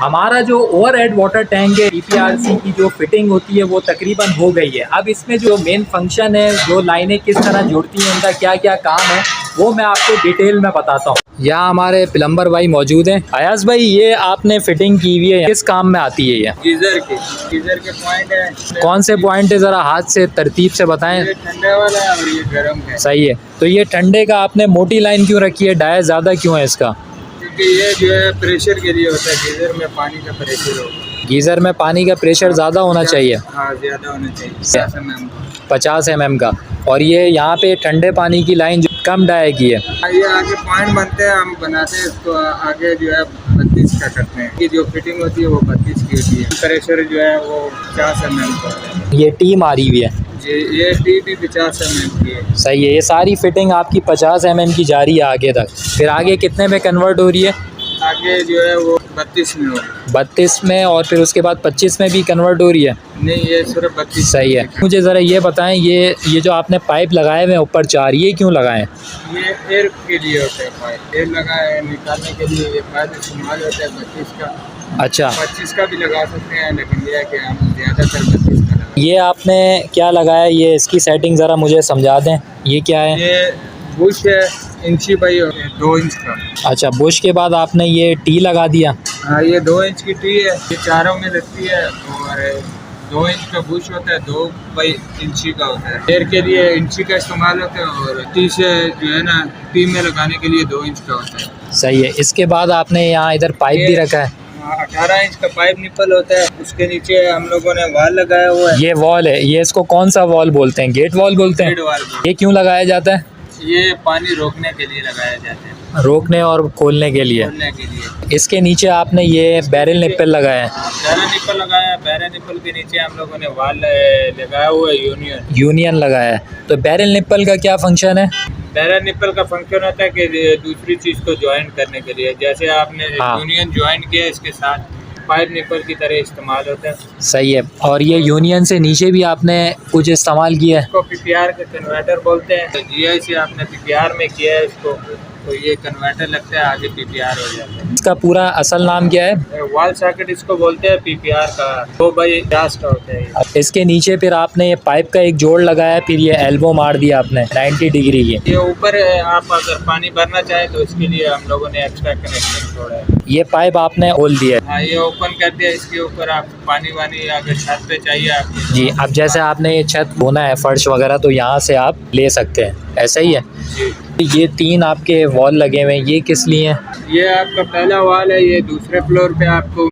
हमारा जो overhead water tank है ईपीआरसी की जो फिटिंग होती है वो तकरीबन हो गई है। अब इसमें जो मेन फंक्शन है, जो लाइनें किस तरह जुड़ती हैं, उनका क्या क्या काम है, वो मैं आपको डिटेल में बताता हूँ। यहाँ हमारे प्लम्बर भाई मौजूद हैं। अयाज भाई, ये आपने फिटिंग की हुई है, किस काम में आती है ये? गीजर के पॉइंट है। कौन से पॉइंट है, ज़रा हाथ से तरतीब से बताएं। ये ठंडे वाला है और ये गर्म है। सही है। तो ये ठंडे का आपने मोटी लाइन क्यों रखी है, डाया ज़्यादा क्यों है इसका? क्योंकि ये जो है प्रेशर के लिए होता है, गीजर में पानी का प्रेशर होगा। गीज़र में पानी का प्रेशर ज़्यादा होना चाहिए। हाँ, ज़्यादा होना चाहिए, 50 mm। 50 mm का। और ये यहाँ पे ठंडे पानी की लाइन जो कम डाया की है। ये आगे पॉइंट बनते हैं, हम बनाते हैं इसको आगे जो है 32 का करते हैं। ये जो फिटिंग होती है वो 32 की होती है। प्रेशर जो है वो 50 mm का है। ये टी मारी हुई है। ये टी भी 50 mm की है। सही है। ये सारी फिटिंग आपकी 50 mm की जा रही है आगे तक। फिर आगे कितने में कन्वर्ट हो रही है? आगे जो है वो 32 में हो। 32 में, और फिर उसके बाद 25 में भी कन्वर्ट हो रही है? नहीं, ये सिर्फ 32। सही है। मुझे ज़रा ये बताएं, ये जो आपने पाइप लगाए हुए हैं ऊपर 4, ये क्यों लगाए? ये एयर के लिए होता है पाइप। एयर लगाए निकालने के लिए ये पाइप इस्तेमाल होता है 32 का। अच्छा, 25 का भी लगा सकते हैं, लेकिन ये है कि हम ज़्यादातर 32 का लगाते हैं। ये आपने क्या लगाया, ये इसकी सेटिंग ज़रा मुझे समझा दें, ये क्या है? ये बुश है, इंची भाई 2 इंच का। अच्छा, बुश के बाद आपने ये टी लगा दिया। हाँ, ये 2 इंच की टी है, ये चारों में लगती है। और 2 इंच का बुश होता है, 2 बाई इंची का होता है। एयर के लिए इंची का इस्तेमाल होता है, और टी से जो है ना टी में लगाने के लिए 2 इंच का होता है। सही है। इसके बाद आपने यहाँ इधर पाइप भी रखा है। 18 इंच का पाइप निपल होता है। उसके नीचे हम लोगों ने वॉल लगाया हुआ है। ये वॉल है, ये इसको कौन सा वॉल बोलते हैं? गेट वॉल बोलते हैं। Gate wall. ये क्यों लगाया जाता है? ये पानी रोकने के लिए लगाया जाता है। रोकने और खोलने के लिए। खोलने के लिए। इसके नीचे आपने ये बैरल निप्पल लगाया है। बैरल निप्पल लगाया है। बैरल निप्पल के नीचे हम लोगों ने वॉल लगाया हुआ है, यूनियन लगाया है। तो बैरल निप्पल का क्या फंक्शन है? बैरल निप्पल का फंक्शन होता है कि दूसरी चीज़ को ज्वाइन करने के लिए, जैसे आपने यूनियन ज्वाइन किया इसके साथ, पाइप निप्पल की तरह इस्तेमाल होता है। सही है। और ये यूनियन से नीचे भी आपने कुछ इस्तेमाल किया है? इसको पीपीआर का कन्वर्टर बोलते हैं। तो जीआई से आपने पीपीआर में किया है इसको, तो ये कन्वर्टर लगता है, आगे पीपीआर हो जाता है। इसका पूरा असल नाम क्या है? वॉल सॉकेट इसको बोलते हैं, पीपीआर का 2/50 का होता है ये। इसके नीचे फिर आपने ये पाइप का एक जोड़ लगाया, फिर ये एल्बो मार दिया आपने 90 डिग्री की। ये ऊपर आप अगर पानी भरना चाहे तो इसके लिए हम लोगों ने एक्स्ट्रा कनेक्शन छोड़ा है। ये पाइप आपने खोल दिया है? हाँ, ये ओपन कर दिया। इसके ऊपर आप पानी वानी अगर छत पे चाहिए आपको। जी। अब जैसे आपने ये छत बोना है, फर्श वगैरह, तो यहाँ से आप ले सकते हैं, ऐसा ही है जी। ये 3 आपके वॉल लगे हुए हैं, ये किस लिए हैं? ये आपका पहला वॉल है, ये दूसरे फ्लोर पे आपको